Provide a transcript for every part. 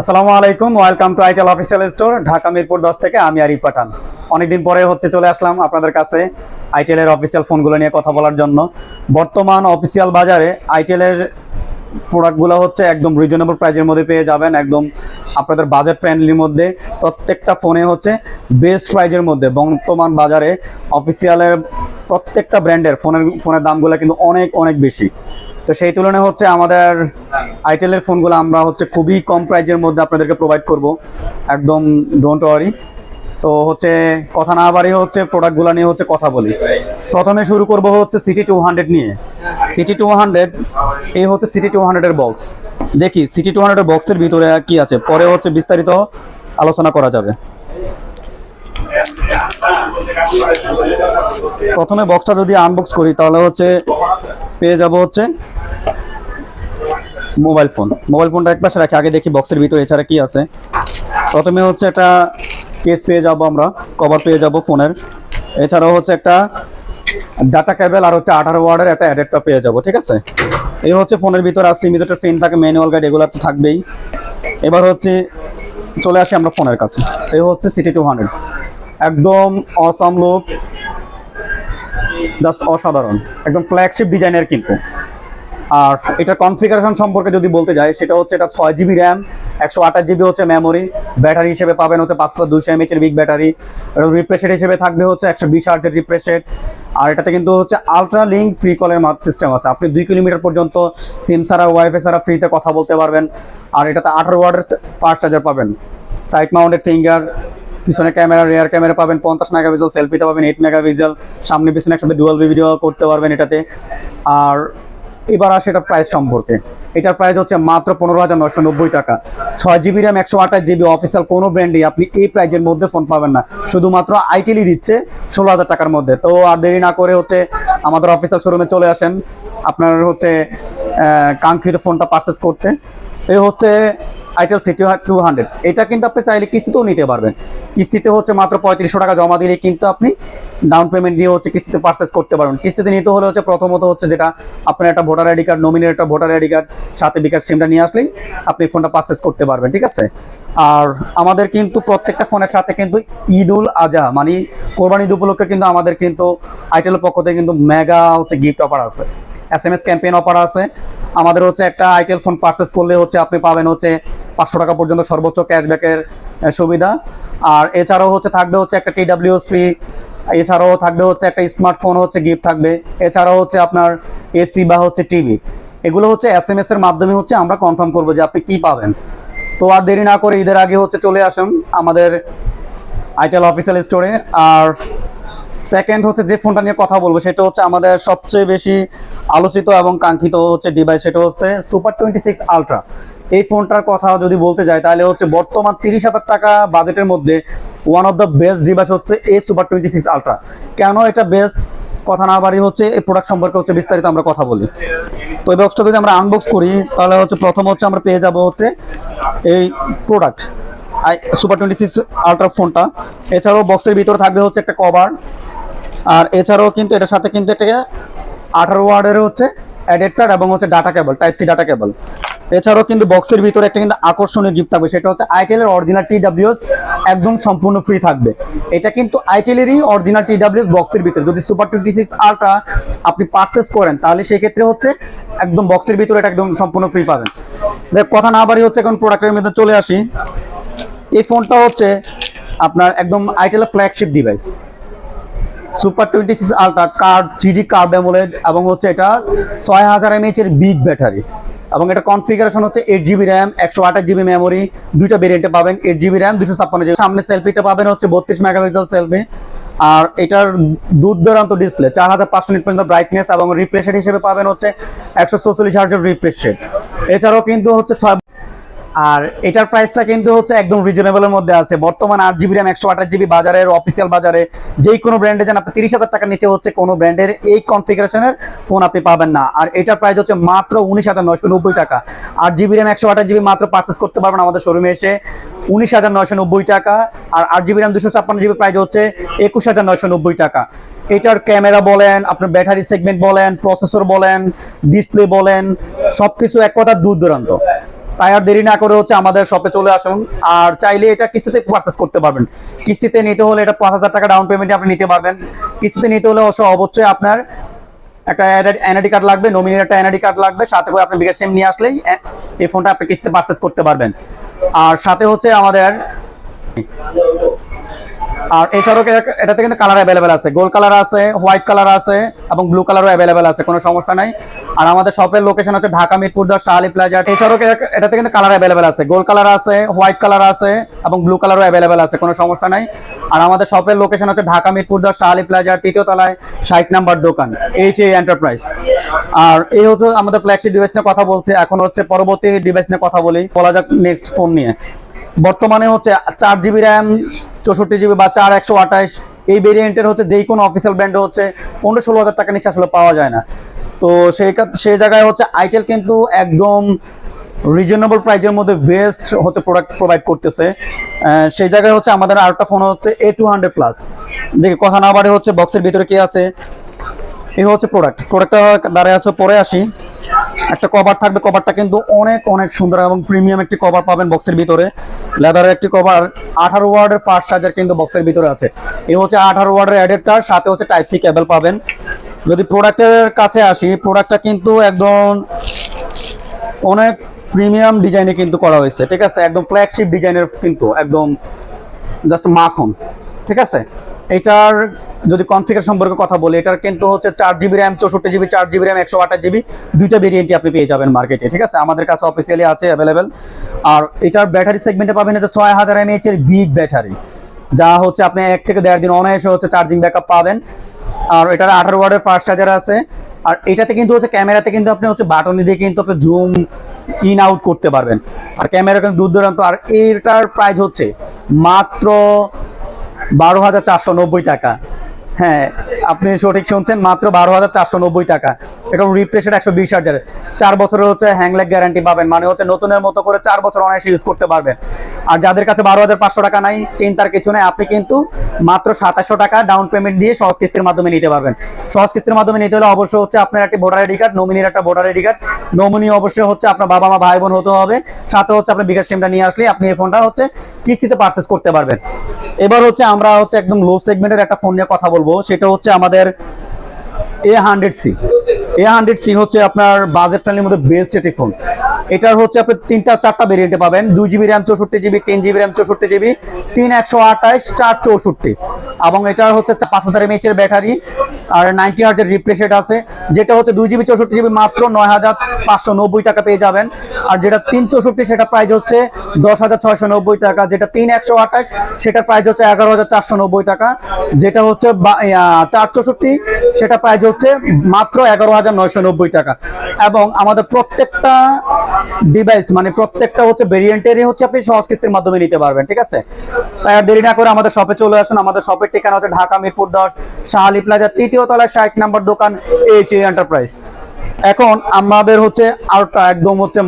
আসসালামু আলাইকুম, welcome to itel official store, Dhaka Mirpur 10 থেকে। আমি আরিফ পাঠান। অনেকদিন পরে চলে আসলাম আপনাদের কাছে আইটেলের অফিসিয়াল ফোনগুলো নিয়ে কথা বলার জন্য। বর্তমান অফিসিয়াল বাজারে আইটেলের প্রোডাক্টগুলো একদম রিজনেবল প্রাইসের মধ্যে পেয়ে যাবেন, একদম আপনাদের বাজেট ফ্রেন্ডলির মধ্যে। প্রত্যেকটা ফোনে বেস্ট প্রাইজের মধ্যে। বর্তমান বাজারে অফিসিয়ালের প্রত্যেকটা ব্র্যান্ডের ফোনের দামগুলো কিন্তু অনেক অনেক বেশি। তো সেই তুলনায় আমাদের আইটেলের ফোনগুলো আমরা খুবই কম প্রাইজের মধ্যে আপনাদেরকে প্রোভাইড করব, একদম ডোন্ট ওয়ারি। তো কথা না বাড়িয়ে প্রোডাক্টগুলো নিয়ে কথা বলি। প্রথমে শুরু করব সিটি 200 নিয়ে। সিটি 200 এই সিটি 200 এর বক্স। দেখি সিটি 200 এর বক্সের ভিতরে কি আছে, পরে বিস্তারিত আলোচনা করা যাবে। প্রথমে বক্সটা যদি আনবক্স করি তাহলে পেয়ে যাব মোবাইল ফোনটা এক পাশে রাখি, আগে দেখি বক্সের ভিতরে এছাড়া কি আছে। প্রথমে একটা কেস পেয়ে যাব, আমরা কভার পেয়ে যাব ফোনের। এছাড়াও একটা ডাটা কেবল আর 18 ওয়াটের একটা অ্যাডাপ্টার পেয়ে যাব, ঠিক আছে। এই ফোনের ভিতরে আসছে ইমিডিয়েটর ফিন থাকে, ম্যানুয়াল গাইড, এগুলো তো থাকবেই। এবার চলে আসি আমরা ফোনের কাছে। এই সিটি 200, একদম অসাম লুক, জাস্ট অসাধারণ, একদম ফ্ল্যাগশিপ ডিজাইনের কিন্তু। আর এটা কনফিগারেশন সম্পর্কে যদি বলতে যাই, সেটা এটা 6GB RAM, 128GB memory. Battery হিসেবে পাবেন 5200 mAh এর বিগ ব্যাটারি। রিফ্রেশ রেট হিসেবে থাকবে 120 Hz রিফ্রেশ রেট। আর এটাতে কিন্তু আলট্রা লিঙ্ক ফ্রি কলের সিস্টেম আছে। আপনি 2 কিলোমিটার পর্যন্ত সিম ছাড়া, ওয়াইফাই ছাড়া ফ্রিতে কথা বলতে পারবেন। আর এটাতে 18 ওয়াটের ফাস্ট চার্জার পাবেন। সাইড মাউন্টেড ফিঙ্গার, পিছনে ক্যামেরা, রিয়ার ক্যামেরা পাবেন 50 মেগাপিক্সেল, সেলফিতে পাবেন 8 মেগাপিক্সেল, সামনে পিছনে একসাথে ডুয়াল ভিডিও করতে পারবেন এটাতে। আর এবার আসে এটা প্রাইস সম্পর্কে। এটার প্রাইস মাত্র 15,990 টাকা। 6GB র্যাম, 128GB অফিসিয়াল কোনো ব্র্যান্ডে আপনি এই প্রাইজের মধ্যে ফোন পাবেন না, শুধুমাত্র আইটেলই দিচ্ছে 16,000 টাকার মধ্যে। তো আর দেরি না করে আমাদের অফিসিয়াল শোরুমে চলে আসেন আপনার কাঙ্ক্ষিত ফোনটা পারচেস করতে। এই আইটেল সিটি 200। এটা কিন্তু আপনি চাইলে কিস্তিতেও নিতে পারবেন। কিস্তিতে মাত্র 3500 টাকা জমা দিলে কিন্তু আপনি ডাউন পেমেন্ট দিয়ে কিস্তিতে পারচেস করতে পারবেন। কিস্তিতে নিতে হলে প্রথমত যেটা আপনার একটা ভোটার আইডি কার্ড, নমিনের একটা ভোটার আইডি কার্ড, সাথে বিকাশ সিমটা নিয়ে আসলেই আপনি ফোনটা পারচেস করতে পারবেন, ঠিক আছে। আর আমাদের কিন্তু প্রত্যেকটা ফোনের সাথে কিন্তু ঈদ উল আজহা মানে কোরবানি ঈদ উপলক্ষে কিন্তু আমাদের কিন্তু আইটেলের পক্ষ থেকে কিন্তু মেগা গিফট অফার আছে, SMS ক্যাম্পেইন অফার আছে। আমাদের একটা আইটেল ফোন পারচেস করলে আপনি পাবেন 500 টাকা পর্যন্ত সর্বোচ্চ ক্যাশব্যাকের সুবিধা। আর এছাড়াও থাকবে একটা TWS ফ্রি। এছাড়াও থাকবে একটা স্মার্টফোন গিফট থাকবে। এছাড়াও আপনার এসি বা টিভি, এগুলো SMS এর মাধ্যমে আমরা কনফার্ম করবো যে আপনি কি পাবেন। তো আর দেরি না করে ঈদের আগে চলে আসুন আমাদের আইটেল অফিসিয়াল স্টোরে। আর সেকেন্ড যে ফোনটা নিয়ে কথা বলবো, সেটা আমাদের সবচেয়ে বেশি আলোচিত এবং কাঙ্ক্ষিত ডিভাইস, সেটা সুপার 26 আলট্রা। এই ফোনটার কথা যদি বলতে যাই তাহলে বর্তমান 30,000 টাকা বাজেটের মধ্যে one of the best device এই সুপার 26 আলট্রা। কেন এটা বেস্ট, কথা না বাড়ি এই প্রোডাক্ট সম্পর্কে বিস্তারিত আমরা কথা বলি। তো এই বক্সটা যদি আমরা আনবক্স করি তাহলে প্রথম আমরা পেয়ে যাব এই প্রোডাক্ট সুপার 26 আলট্রা ফোনটা। এছাড়াও বক্সের ভিতরে থাকবে একটা কভার। আর এছাড়াও কিন্তু এটার সাথে কিন্তু একটা 18 ওয়াটের অ্যাডাপ্টার এবং data cable, type C data cable. এছাড়াও কিন্তু বক্সের ভিতরে একটা কিন্তু আকর্ষণীয় গিফট থাকবে, সেটা আইটেলের অরিজিনাল TWS একদম সম্পূর্ণ ফ্রি থাকবে। এটা কিন্তু আইটেলেরই অরিজিনাল TWS বক্সের ভিতরে। যদি সুপার 26 আলট্রা আপনি পারচেস করেন তাহলে সেক্ষেত্রে একদম বক্সের ভিতরে এটা একদম সম্পূর্ণ ফ্রি পাবেন। কথা না বাড়ি এখন প্রোডাক্টের মধ্যে চলে আসি। এই ফোনটা আপনার একদম আইটেলের flagship device super 26 ultra, curved 3D curved AMOLED, এবং এটা 6000 mAh এর বিগ ব্যাটারি। এবং এটা configuration 8GB RAM, 128GB memory. দুইটা ভেরিয়েন্টে পাবেন, 8GB র্যাম, 256GB। সামনে সেলফিতে পাবেন 32 মেগাপিক্সেল সেলফি। আর এটার দুর্দান্ত ডিসপ্লে, 4500 নিট পর্যন্ত ব্রাইটনেস, এবং রিফ্রেশ রেট হিসেবে পাবেন 144 Hz রিফ্রেশ রেট। এছাড়াও কিন্তু 6। আর এটার প্রাইসটা কিন্তু একদম রিজনেবলের মধ্যে আছে। বর্তমান 8GB র্যাম, 128GB বাজারের অফিসিয়াল বাজারে যেই কোনো ব্র্যান্ডে যান আপনি 30,000 টাকার নিচে কোনো ব্র্যান্ডের এই কনফিগারেশনের ফোন আপনি পাবেন না। আর এটার প্রাইস মাত্র 19,990 টাকা। 8GB র্যাম, 128GB মাত্র পারচেস করতে পারবেন আমাদের শোরুমে এসে 19,990 টাকা। আর 8GB র্যাম 256GB প্রাইস 21,990 টাকা। এটার ক্যামেরা বলেন, আপনার ব্যাটারি সেগমেন্ট বলেন, প্রসেসর বলেন, ডিসপ্লে বলেন, সবকিছু এক কথা দূর দূরান্ত। তাই আর দেরি না করে হচ্ছে আমাদের শপে চলে আসুন। আর চাইলে এটা কিস্তিতে পারচেস করতে পারবেন। কিস্তিতে নিতে হলে এটা 5,000 টাকা ডাউন পেমেন্টে আপনি নিতে পারবেন। কিস্তিতে নিতে হলে অবশ্যই আপনার একটা এনআইডি কার্ড লাগবে, নমিনির একটা এনআইডি কার্ড লাগবে, সাথে করে আপনি বিকাশ সিম নিয়ে আসলেই এই ফোনটা আপনি কিস্তিতে পারচেস করতে পারবেন। আর সাথে হচ্ছে আমাদের আর এছাড়াও এটাতে কিন্তু কালার অ্যাভেলেবেল আছে, গোল্ড কালার আছে, হোয়াইট কালার আছে এবং ব্লু কালারও অ্যাভেলেবেল আছে, কোনো সমস্যা নাই। আর আমাদের শপের লোকেশন হচ্ছে ঢাকা মিরপুর 10 শাহ আলী প্লাজা। এছাড়াও এটাতে কিন্তু কালার অ্যাভেলেবেল আছে, গোল্ড কালার আছে, হোয়াইট কালার আছে এবং ব্লু কালারও অ্যাভেলেবেল আছে, কোনো সমস্যা নাই। আর আমাদের শপের লোকেশন হচ্ছে ঢাকা মিরপুর 10 শাহ আলী প্লাজার 3য় তলায় 60 নাম্বার দোকান, HA এন্টারপ্রাইজ। আর এই হচ্ছে আমাদের ফ্ল্যাগশিপ ডিভাইস নিয়ে কথা বলছি। এখন হচ্ছে পরবর্তী ডিভাইস নিয়ে কথা বলা যাক নেক্সট ফোন নিয়ে। বর্তমানে হচ্ছে 4GB র্যাম 64GB বা 4128 এই ভেরিয়েন্টের হচ্ছে যেই কোনো অফিসিয়াল ব্র্যান্ডে হচ্ছে 15-16 হাজার টাকা নিচে আসলে পাওয়া যায় না। তো সেই জায়গায় হচ্ছে আইটেল কিন্তু একদম রিজনেবল প্রাইসের মধ্যে বেস্ট হচ্ছে প্রোডাক্ট প্রোভাইড করতেছে। সেই জায়গায় হচ্ছে আমাদের আরেকটা ফোন হচ্ছে A200+। দেখি কথা না বাড়ে হচ্ছে বক্সের ভিতরে কি আছে। এই হচ্ছে প্রোডাক্টটা দাঁড়িয়ে আছে, পরে আসি। একটা কভার থাকবে, কভারটা কিন্তু অনেক অনেক সুন্দর এবং প্রিমিয়াম একটি কভার পাবেন বক্সের ভিতরে, লেদারের একটি কভার। 18 ওয়াটের ফাস্ট চার্জার কিন্তু বক্সের ভিতরে আছে। এই হচ্ছে 18 ওয়াটের অ্যাডাপ্টার, সাথে হচ্ছে টাইপ সি কেবল পাবেন। যদি প্রোডাক্টের কাছে আসি, প্রোডাক্টটা কিন্তু একদম অনেক প্রিমিয়াম ডিজাইনে কিন্তু করা হয়েছে, ঠিক আছে, একদম ফ্ল্যাগশিপ ডিজাইনের কিন্তু একদম জাস্ট মাখন, ঠিক আছে। এটার যদি কনফিগার সম্পর্কে কথা বলি, এটার কিন্তু হচ্ছে 4GB RAM 64GB, 4GB RAM 128GB, দুইটা ভেরিয়েন্টই আপনি পেয়ে যাবেন মার্কেটে, ঠিক আছে, আমাদের কাছে অফিসিয়ালি আছে অ্যাভেলেবেল। আর এটার ব্যাটারি সেগমেন্টে পাবেন হচ্ছে 6000 mAh এর বিগ ব্যাটারি, যা হচ্ছে আপনি 1 থেকে 1.5 দিন অনায়াসে হচ্ছে চার্জিং ব্যাকআপ পাবেন। আর এটার 18 ওয়াটের ফাস্ট চার্জার আছে। আর এটাতে কিন্তু হচ্ছে ক্যামেরাতে কিন্তু আপনি হচ্ছে বাটন দিয়ে কিন্তু আপনি জুম ইন আউট করতে পারবেন, আর ক্যামেরা কিন্তু দূর দূরান্ত। আর এটার প্রাইস হচ্ছে মাত্র 12,490 টাকা। হ্যাঁ, আপনি সঠিক শুনছেন, মাত্র 12,490 টাকা। এটা রিফ্রেশ রেট 120 Hz, 4 বছরের হচ্ছে হ্যাংল্যাগ গ্যারান্টি পাবেন, মানে হচ্ছে নতুনের মতো করে 4 বছর অনায়াসে ইউজ করতে পারবেন। আর যাদের কাছে 12,500 টাকা নাই, চিন্তার কিছু নেই, আপনি কিন্তু মাত্র 2700 টাকা ডাউন পেমেন্ট দিয়ে সহজ কিস্তির মাধ্যমে নিতে পারবেন। সহজ কিস্তির মাধ্যমে নিতে হলে অবশ্যই হচ্ছে আপনার একটা ভোটার আইডি কার্ড, নমিনির একটা ভোটার আইডি কার্ড, নমিনি অবশ্যই হচ্ছে আপনার বাবা মা ভাই বোন হতে হবে, সাথে হচ্ছে আপনার বিকাশ সিমটা নিয়ে আসলে আপনি এই ফোনটা হচ্ছে কিস্তিতে পারচেজ করতে পারবেন। এবার হচ্ছে আমরা হচ্ছে একদম লো সেগমেন্টের একটা ফোন নিয়ে কথা বলবো, সেটা হচ্ছে আমাদের A100C হচ্ছে আপনার বাজেট ফ্রেন্ডলির মধ্যে বেস্ট একটি ফোন। এটার হচ্ছে আপনি 3-4টা ভেরিয়েন্টে পাবেন, 2GB RAM 64GB, 3GB RAM 64GB, 3128, 464, এবং এটার হচ্ছে 5000 mAh এর ব্যাটারি আর 90 Hz এর রিফ্রেশ রেট আছে। যেটা হচ্ছে 2GB 64GB মাত্র 9,590 টাকা পেয়ে যাবেন। আর যেটা 364 সেটা প্রাইস হচ্ছে 10,690 টাকা। যেটা 3128 সেটার প্রাইস হচ্ছে 11,490 টাকা। যেটা হচ্ছে 464 সেটা প্রাইস হচ্ছে মাত্র 11,990 টাকা। এবং আমাদের প্রত্যেকটা ডিভাইস মানে প্রত্যেকটা হচ্ছে ভেরিয়েন্টেরই হচ্ছে আপনি সহজ কিস্তির মাধ্যমে নিতে পারবেন, ঠিক আছে। তাই আর দেরি না করে আমাদের শপে চলে আসুন। আমাদের শপের ঠিকানা হচ্ছে ঢাকা মিরপুর 10 শাহ আলী প্লাজা 3য় তলায় 60 নাম্বার দোকান, HA এন্টারপ্রাইজ। এখন আমাদের হচ্ছে আরটা একদম হচ্ছে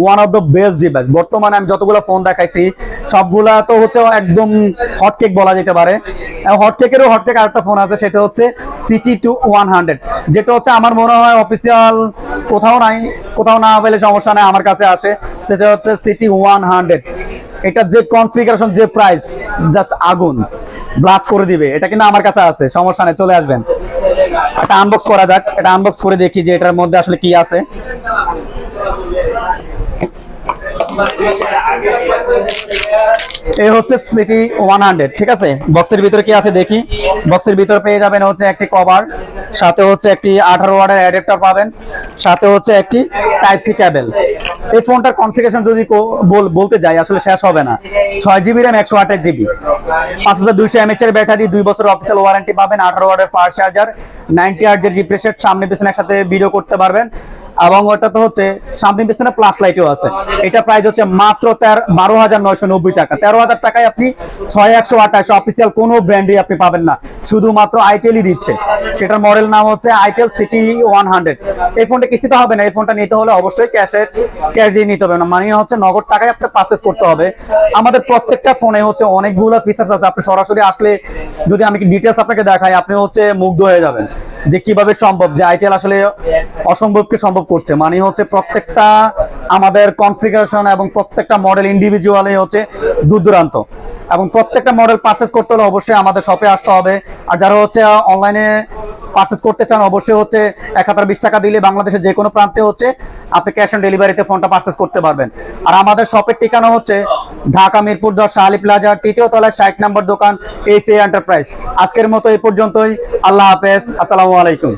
one of the best device. বর্তমানে আমি যতগুলো ফোন দেখাইছি সবগুলা তো হচ্ছে একদম হটকেক বলা যেতে পারে। হটকেকেরও হটকেক আরেকটা ফোন আছে, সেটা হচ্ছে CT100, যেটা হচ্ছে আমার মনে হয় অফিসিয়াল কোথাও না পেলে সমস্যা নেই, আমার কাছে আসে। সেটা হচ্ছে CT100। এটা যে কনফিগারেশন, যে প্রাইস, জাস্ট আগুন, ব্লাস্ট করে দিবে। এটা কিন্তু আমার কাছে আছে, সমস্যা নেই, চলে আসবেন। এটা আনবক্স করা যাক, এটা আনবক্স করে দেখি যে এটার মধ্যে আসলে কি আছে। এই হচ্ছে CT100, ঠিক আছে। বক্সের ভিতরে কি আছে দেখি। বক্সের ভিতরে পেয়ে যাবেন হচ্ছে একটি কভার, সাথে হচ্ছে একটি 18 ওয়াটের অ্যাডাপ্টার পাবেন, সাথে হচ্ছে একটি টাইপ সি কেবল। এই ফোনটার কনফিগারেশন যদি বলতে যাই আসলে শেষ হবে না। 6GB র্যাম 128GB, 5200 mAh এর ব্যাটারি, 2 বছর অফিসিয়াল ওয়ারেন্টি পাবেন, 18 ওয়াটের ফাস্ট চার্জার, 90 Hz এর রিফ্রেশ রেট, সামনে পিছনে একসাথে ভিডিও করতে পারবেন। এবং ওটা তো হচ্ছে সামনে পিছনে প্লাস লাইটও আছে। এটা প্রাইস হচ্ছে মাত্র 12,990 টাকা। 13,000 টাকায় আপনি 6128 অফিসিয়াল কোনো ব্র্যান্ডই আপনি পাবেন না, শুধুমাত্র আইটেলই দিচ্ছে। সেটার মডেল নাম হচ্ছে আইটেল CT100। এই ফোনটা কিস্তিতে হবে না, এই ফোনটা নিতে হলে অবশ্যই ক্যাশ দিয়ে নিতে হবে না, মানে হচ্ছে নগদ টাকায় আপনি পারচেজ করতে হবে। আমাদের প্রত্যেকটা ফোনে হচ্ছে অনেকগুলো ফিচার্স আছে, আপনি সরাসরি আসলে যদি আমি ডিটেলস আপনাকে দেখাই আপনি হচ্ছে মুগ্ধ হয়ে যাবেন। যে কিভাবে সম্ভব, যে আইটেল আসলে অসম্ভবকে সম্ভব করছে। মানে হচ্ছে প্রত্যেকটা আমাদের কনফিগারেশন এবং প্রত্যেকটা মডেল ইন্ডিভিজুয়ালি হচ্ছে দূর দূরান্ত, এবং প্রত্যেকটা মডেল পারচেস করতে হলে অবশ্যই আমাদের শপে আসতে হবে। আর যারা হচ্ছে অনলাইনে পারচেস করতে চান অবশ্যই হচ্ছে 1020 টাকা দিলে বাংলাদেশের যে কোনো প্রান্তে হচ্ছে আপনি ক্যাশ অন ডেলিভারিতে ফোনটা পারচেস করতে পারবেন। আর আমাদের শপের ঠিকানা হচ্ছে ঢাকা মিরপুর 10 শাহ আলী প্লাজার 3য় তলায় 60 নম্বর দোকান এসি এন্টারপ্রাইজ। আজকের মতো এই পর্যন্তই। আল্লাহ হাফেজ, আসসালামু আলাইকুম।